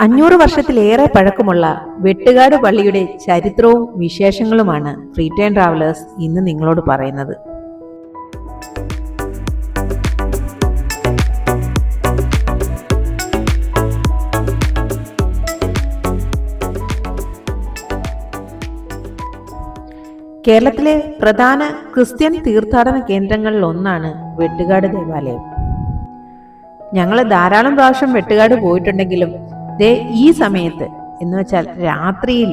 500 വർഷത്തിലേറെ പഴക്കമുള്ള വെട്ടുകാട് പള്ളിയുടെ ചരിത്രവും വിശേഷങ്ങളുമാണ് ഫ്രീ ടൈം ട്രാവലേഴ്സ് ഇന്ന് നിങ്ങളോട് പറയുന്നത്. കേരളത്തിലെ പ്രധാന ക്രിസ്ത്യൻ തീർത്ഥാടന കേന്ദ്രങ്ങളിൽ ഒന്നാണ് വെട്ടുകാട് ദേവാലയം. ഞങ്ങൾ ധാരാളം പ്രാവശ്യം വെട്ടുകാട് പോയിട്ടുണ്ടെങ്കിലും ഈ സമയത്ത് എന്ന് വെച്ചാൽ രാത്രിയിൽ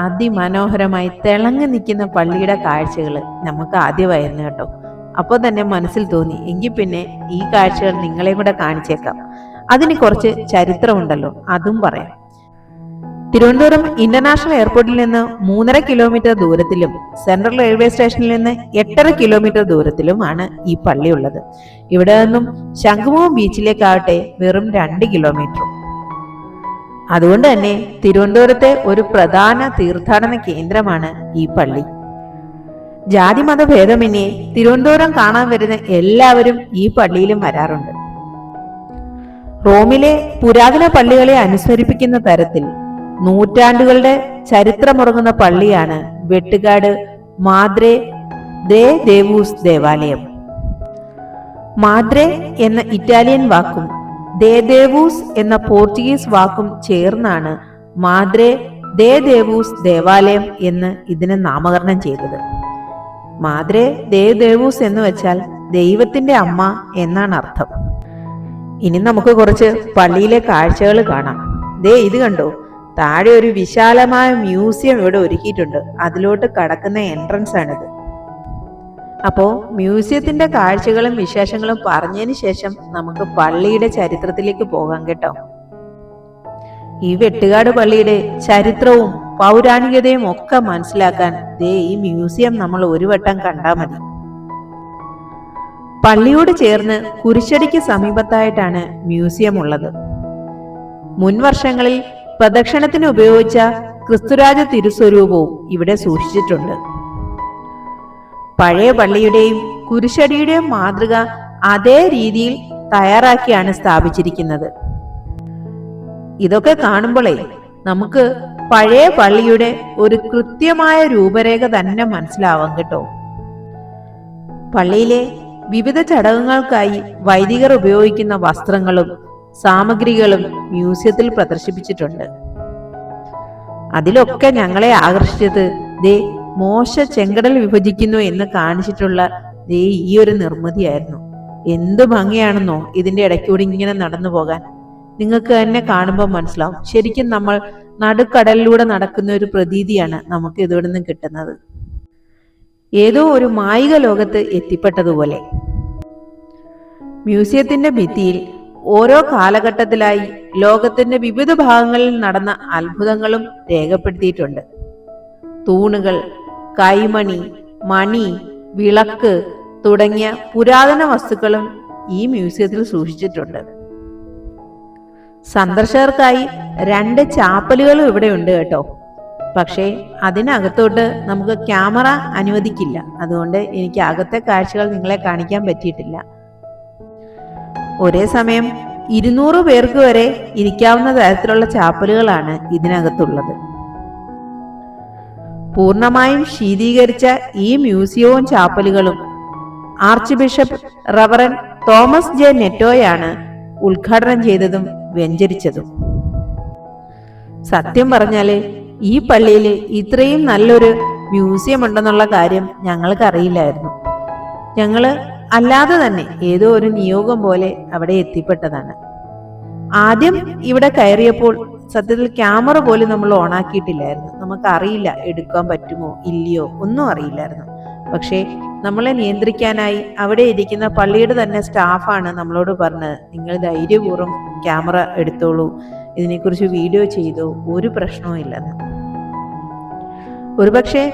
അതിമനോഹരമായി തിളങ്ങി നിൽക്കുന്ന പള്ളിയുടെ കാഴ്ചകൾ നമുക്ക് ആദ്യമായിരുന്നു കേട്ടോ. അപ്പോൾ തന്നെ മനസ്സിൽ തോന്നി, എങ്കിൽ പിന്നെ ഈ കാഴ്ചകൾ നിങ്ങളെയും കൂടെ കാണിച്ചേക്കാം. അതിന് കുറച്ച് ചരിത്രമുണ്ടല്ലോ, അതും പറയാം. തിരുവനന്തപുരം ഇന്റർനാഷണൽ എയർപോർട്ടിൽ നിന്ന് 3.5 കിലോമീറ്റർ ദൂരത്തിലും സെൻട്രൽ റെയിൽവേ സ്റ്റേഷനിൽ നിന്ന് 8.5 കിലോമീറ്റർ ദൂരത്തിലുമാണ് ഈ പള്ളി ഉള്ളത്. ഇവിടെ നിന്നും ശംഖുമുഖം ബീച്ചിലേക്കാവട്ടെ വെറും 2 കിലോമീറ്ററും. അതുകൊണ്ട് തന്നെ തിരുവനന്തപുരത്തെ ഒരു പ്രധാന തീർത്ഥാടന കേന്ദ്രമാണ് ഈ പള്ളി. ജാതി മത ഭേദമന്യേ തിരുവനന്തപുരം കാണാൻ വരുന്ന എല്ലാവരും ഈ പള്ളിയിലും വരാറുണ്ട്. റോമിലെ പുരാതന പള്ളികളെ അനുസ്മരിപ്പിക്കുന്ന തരത്തിൽ നൂറ്റാണ്ടുകളുടെ ചരിത്രമുറങ്ങുന്ന പള്ളിയാണ് വെട്ടുകാട് മാദ്രെ ദേ ദേവൂസ് ദേവാലയം. മാദ്രെ എന്ന ഇറ്റാലിയൻ വാക്കും ദേ ദേവൂസ് എന്ന പോർച്ചുഗീസ് വാക്കും ചേർന്നാണ് മാദ്രെ ദേ ദേവൂസ് ദേവാലയം എന്ന് ഇതിന് നാമകരണം ചെയ്തത്. മാദ്രെ ദേ ദേവൂസ് എന്ന് വെച്ചാൽ ദൈവത്തിന്റെ അമ്മ എന്നാണ് അർത്ഥം. ഇനി നമുക്ക് കുറച്ച് പള്ളിയിലെ കാഴ്ചകൾ കാണാം. ഇത് കണ്ടോ, താഴെ ഒരു വിശാലമായ മ്യൂസിയം ഇവിടെ ഒരുക്കിയിട്ടുണ്ട്. അതിലോട്ട് കടക്കുന്ന എൻട്രൻസ് ആണിത്. അപ്പോ മ്യൂസിയത്തിന്റെ കാഴ്ചകളും വിശേഷങ്ങളും പറഞ്ഞതിന് ശേഷം നമുക്ക് പള്ളിയുടെ ചരിത്രത്തിലേക്ക് പോകാം കേട്ടോ. ഈ വെട്ടുകാട് പള്ളിയുടെ ചരിത്രവും പൗരാണികതയും ഒക്കെ മനസ്സിലാക്കാൻ ഈ മ്യൂസിയം നമ്മൾ ഒരു വട്ടം കണ്ടാൽ മതി. പള്ളിയോട് ചേർന്ന് കുരിശടിക്ക് സമീപത്തായിട്ടാണ് മ്യൂസിയം ഉള്ളത്. മുൻ വർഷങ്ങളിൽ പ്രദക്ഷിണത്തിന് ഉപയോഗിച്ച ക്രിസ്തുരാജ തിരുസ്വരൂപവും ഇവിടെ സൂക്ഷിച്ചിട്ടുണ്ട്. പഴയ പള്ളിയുടെയും കുരിശടിയുടെയും മാതൃക അതേ രീതിയിൽ തയ്യാറാക്കിയാണ് സ്ഥാപിച്ചിരിക്കുന്നത്. ഇതൊക്കെ കാണുമ്പോഴേ നമുക്ക് പഴയ പള്ളിയുടെ ഒരു കൃത്യമായ രൂപരേഖ തന്നെ മനസ്സിലാവാം കേട്ടോ. പള്ളിയിലെ വിവിധ ചടങ്ങുകൾക്കായി വൈദികർ ഉപയോഗിക്കുന്ന വസ്ത്രങ്ങളും സാമഗ്രികളും മ്യൂസിയത്തിൽ പ്രദർശിപ്പിച്ചിട്ടുണ്ട്. അതിലൊക്കെ ഞങ്ങളെ ആകർഷിച്ചത് മോശ ചെങ്കടൽ വിഭജിക്കുന്നു എന്ന് കാണിച്ചിട്ടുള്ള ഈ ഒരു നിർമ്മിതിയായിരുന്നു. എന്ത് ഭംഗിയാണെന്നോ ഇതിന്റെ ഇടയ്ക്കൂടി ഇങ്ങനെ നടന്നു പോകാൻ. നിങ്ങൾക്ക് തന്നെ കാണുമ്പോൾ മനസ്സിലാവും, ശരിക്കും നമ്മൾ നടുക്കടലിലൂടെ നടക്കുന്ന ഒരു പ്രതീതിയാണ് നമുക്ക് ഇവിടെ നിന്ന് കിട്ടുന്നത്. ഏതോ ഒരു മായിക ലോകത്ത് എത്തിപ്പെട്ടതുപോലെ. മ്യൂസിയത്തിന്റെ ഭിത്തിയിൽ ഓരോ കാലഘട്ടത്തിലായി ലോകത്തിന്റെ വിവിധ ഭാഗങ്ങളിൽ നടന്ന അത്ഭുതങ്ങളും രേഖപ്പെടുത്തിയിട്ടുണ്ട്. തൂണുകൾ, കൈമണി, മണി, വിളക്ക് തുടങ്ങിയ പുരാതന വസ്തുക്കളും ഈ മ്യൂസിയത്തിൽ സൂക്ഷിച്ചിട്ടുണ്ട്. സന്ദർശകർക്കായി 2 ചാപ്പലുകളും ഇവിടെ ഉണ്ട് കേട്ടോ. പക്ഷേ അതിനകത്തോട്ട് നമുക്ക് ക്യാമറ അനുവദിക്കില്ല. അതുകൊണ്ട് എനിക്ക് അകത്തെ കാഴ്ചകൾ നിങ്ങളെ കാണിക്കാൻ പറ്റിയിട്ടില്ല. ഒരേ സമയം 200 പേർക്ക് വരെ ഇരിക്കാവുന്ന തരത്തിലുള്ള ചാപ്പലുകളാണ് ഇതിനകത്തുള്ളത്. പൂർണ്ണമായും ശീതീകരിച്ച ഈ മ്യൂസിയവും ചാപ്പലുകളും archbishop reverend Thomas J നെറ്റോയാണ് ഉദ്ഘാടനം ചെയ്തതും വെഞ്ചരിച്ചതും. സത്യം പറഞ്ഞാല് ഈ പള്ളിയിൽ ഇത്രയും നല്ലൊരു മ്യൂസിയം ഉണ്ടെന്നുള്ള കാര്യം ഞങ്ങൾക്ക് അറിയില്ലായിരുന്നു. ഞങ്ങള് അല്ലാതെ തന്നെ ഏതോ ഒരു നിയോഗം പോലെ അവിടെ എത്തിപ്പെട്ടതാണ്. ആദ്യം ഇവിടെ കയറിയപ്പോൾ സത്യത്തിൽ ക്യാമറ പോലും നമ്മൾ ഓണാക്കിയിട്ടില്ലായിരുന്നു. നമുക്കറിയില്ല എടുക്കാൻ പറ്റുമോ ഇല്ലയോ ഒന്നും അറിയില്ലായിരുന്നു. പക്ഷേ നമ്മളെ നിയന്ത്രിക്കാനായി അവിടെ ഇരിക്കുന്ന പള്ളിയുടെ തന്നെ സ്റ്റാഫാണ് നമ്മളോട് പറഞ്ഞത്, നിങ്ങൾ ധൈര്യപൂർവ്വം ക്യാമറ എടുത്തോളൂ, ഇതിനെക്കുറിച്ച് വീഡിയോ ചെയ്തോ, ഒരു പ്രശ്നവും ഇല്ലെന്ന്. ഒരുപക്ഷെ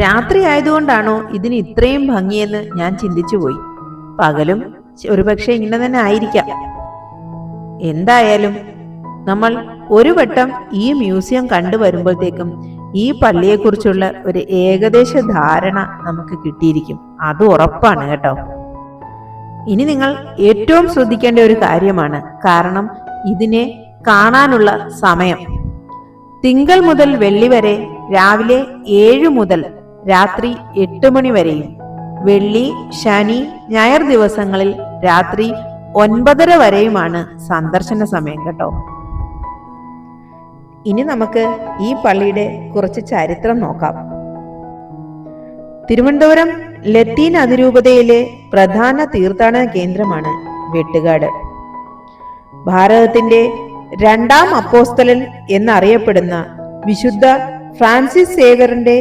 രാത്രി ആയതുകൊണ്ടാണോ ഇതിന് ഇത്രയും ഭംഗിയെന്ന് ഞാൻ ചിന്തിച്ചു പോയി. പകലും ഒരുപക്ഷെ ഇങ്ങനെ തന്നെ ആയിരിക്കാം. എന്തായാലും നമ്മൾ ഒരു വട്ടം ഈ മ്യൂസിയം കണ്ടുവരുമ്പോഴത്തേക്കും ഈ പള്ളിയെക്കുറിച്ചുള്ള ഒരു ഏകദേശ ധാരണ നമുക്ക് കിട്ടിയിരിക്കും. അത് ഉറപ്പാണ് കേട്ടോ. ഇനി നിങ്ങൾ ഏറ്റവും ശ്രദ്ധിക്കേണ്ട ഒരു കാര്യമാണ്, കാരണം ഇതിനെ കാണാനുള്ള സമയം തിങ്കൾ മുതൽ വെള്ളി വരെ രാവിലെ 7 മുതൽ രാത്രി 8 മണി വരെയും, വെള്ളി, ശനി, ഞായർ ദിവസങ്ങളിൽ രാത്രി 9:30 വരെയുമാണ് സന്ദർശന സമയം കേട്ടോ. ഇനി നമുക്ക് ഈ പള്ളിയുടെ കുറച്ച് ചരിത്രം നോക്കാം. തിരുവനന്തപുരം ലത്തീൻ അതിരൂപതയിലെ പ്രധാന തീർത്ഥാടന കേന്ദ്രമാണ് വെട്ടുകാട്. ഭാരതത്തിന്റെ 2ാം അപ്പോസ്തലൻ എന്നറിയപ്പെടുന്ന വിശുദ്ധ ഫ്രാൻസിസ് സേവ്യറിന്റെ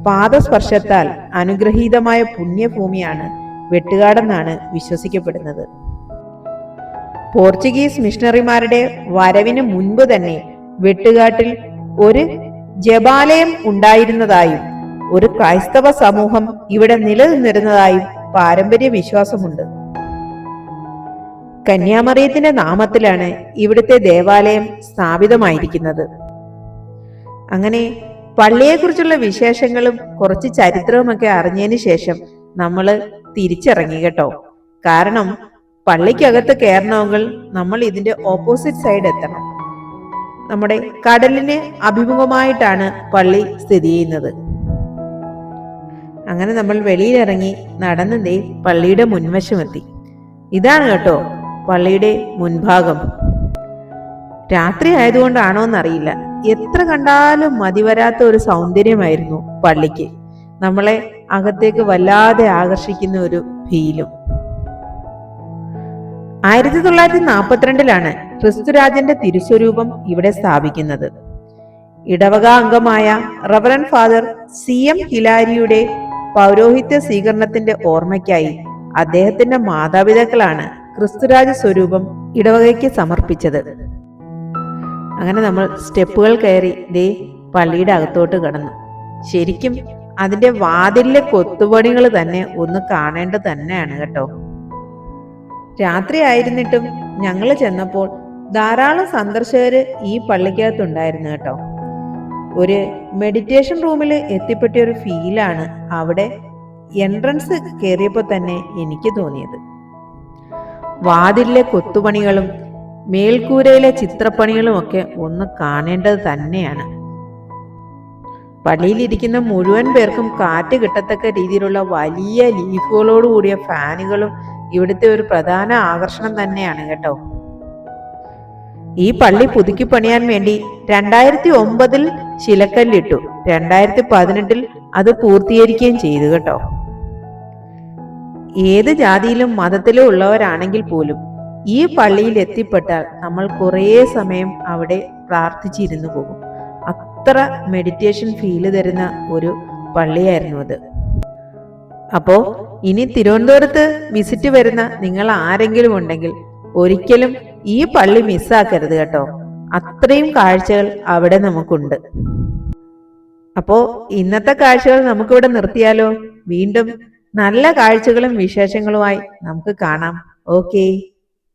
പാദസ്പർശത്താൽ അനുഗ്രഹീതമായ പുണ്യഭൂമിയാണ് വെട്ടുകാടെന്നാണ് വിശ്വസിക്കപ്പെടുന്നത്. പോർച്ചുഗീസ് മിഷണറിമാരുടെ വരവിന് മുൻപ് തന്നെ വെട്ടുകാട്ടിൽ ഒരു ജപാലയം ഉണ്ടായിരുന്നതായും ഒരു ക്രൈസ്തവ സമൂഹം ഇവിടെ നിലനിന്നിരുന്നതായും പാരമ്പര്യ വിശ്വാസമുണ്ട്. കന്യാമറിയത്തിന്റെ നാമത്തിലാണ് ഇവിടുത്തെ ദേവാലയം സ്ഥാപിതമായിരിക്കുന്നത്. അങ്ങനെ പള്ളിയെക്കുറിച്ചുള്ള വിശേഷങ്ങളും കുറച്ച് ചരിത്രവുമൊക്കെ അറിഞ്ഞതിന് ശേഷം നമ്മൾ തിരിച്ചിറങ്ങി കേട്ടോ. കാരണം പള്ളിക്കകത്ത് കയറണമെങ്കിൽ നമ്മൾ ഇതിന്റെ ഓപ്പോസിറ്റ് സൈഡ് എത്തണം. നമ്മുടെ കടലിന് അഭിമുഖമായിട്ടാണ് പള്ളി സ്ഥിതി ചെയ്യുന്നത്. അങ്ങനെ നമ്മൾ വെളിയിലിറങ്ങി നടന്നതേ പള്ളിയുടെ മുൻവശമെത്തി. ഇതാണ് കേട്ടോ പള്ളിയുടെ മുൻഭാഗം. രാത്രി ആയതുകൊണ്ടാണോ എന്നറിയില്ല, എത്ര കണ്ടാലും മതിവരാത്ത ഒരു സൗന്ദര്യമായിരുന്നു പള്ളിക്ക്. നമ്മളെ അകത്തേക്ക് വല്ലാതെ ആകർഷിക്കുന്ന ഒരു ഫീലും. 1942 ക്രിസ്തുരാജന്റെ തിരുസ്വരൂപം ഇവിടെ സ്ഥാപിക്കുന്നത്. ഇടവക അംഗമായ റവറൻ ഫാദർ CM ഹിലാരിയുടെ പൗരോഹിത്യ സ്വീകരണത്തിന്റെ ഓർമ്മയ്ക്കായി അദ്ദേഹത്തിന്റെ മാതാപിതാക്കളാണ് ക്രിസ്തുരാജ സ്വരൂപം ഇടവകയ്ക്ക് സമർപ്പിച്ചത്. അങ്ങനെ നമ്മൾ സ്റ്റെപ്പുകൾ കയറി ദേ പള്ളിയുടെ അകത്തോട്ട് കടന്നു. ശരിക്കും അതിന്റെ വാതിലിലെ കൊത്തുപണികൾ തന്നെ ഒന്ന് കാണേണ്ടത് തന്നെയാണ് കേട്ടോ. രാത്രി ആയിരുന്നിട്ടും ഞങ്ങൾ ചെന്നപ്പോൾ ധാരാളം സന്ദർശകര് ഈ പള്ളിക്കകത്തുണ്ടായിരുന്നു കേട്ടോ. ഒരു മെഡിറ്റേഷൻ റൂമിൽ എത്തിപ്പെട്ട ഒരു ഫീലാണ് അവിടെ എൻട്രൻസ് കയറിയപ്പോൾ തന്നെ എനിക്ക് തോന്നിയത്. വാതിലിലെ കൊത്തുപണികളും മേൽക്കൂരയിലെ ചിത്രപ്പണികളും ഒക്കെ ഒന്ന് കാണേണ്ടത് തന്നെയാണ്. പള്ളിയിലിരിക്കുന്ന മുഴുവൻ പേർക്കും കാറ്റ് കിട്ടത്തക്ക രീതിയിലുള്ള വലിയ ലീഫുകളോട് കൂടിയ ഫാനുകളും ഇവിടുത്തെ ഒരു പ്രധാന ആകർഷണം തന്നെയാണ് കേട്ടോ. ഈ പള്ളി പുതുക്കി പണിയാൻ വേണ്ടി 2009 ശിലക്കല്ലിട്ടു. 2018 അത് പൂർത്തീകരിക്കുകയും ചെയ്തു കേട്ടോ. ഏത് ജാതിയിലും മതത്തിലും ഉള്ളവരാണെങ്കിൽ പോലും ഈ പള്ളിയിൽ എത്തിപ്പെട്ടാൽ നമ്മൾ കുറേ സമയം അവിടെ പ്രാർത്ഥിച്ചിരുന്നു പോകും. അത്ര മെഡിറ്റേഷൻ ഫീല് തരുന്ന ഒരു പള്ളിയായിരുന്നു അത്. അപ്പോ ഇനി തിരുവനന്തപുരത്ത് വിസിറ്റ് വരുന്ന നിങ്ങൾ ആരെങ്കിലും ഉണ്ടെങ്കിൽ ഒരിക്കലും ഈ പള്ളി മിസ്സാക്കരുത് കേട്ടോ. അത്രയും കാഴ്ചകൾ അവിടെ നമുക്കുണ്ട്. അപ്പോ ഇന്നത്തെ കാഴ്ചകൾ നമുക്കിവിടെ നിർത്തിയാലോ? വീണ്ടും നല്ല കാഴ്ചകളും വിശേഷങ്ങളുമായി നമുക്ക് കാണാം. ഓക്കേ.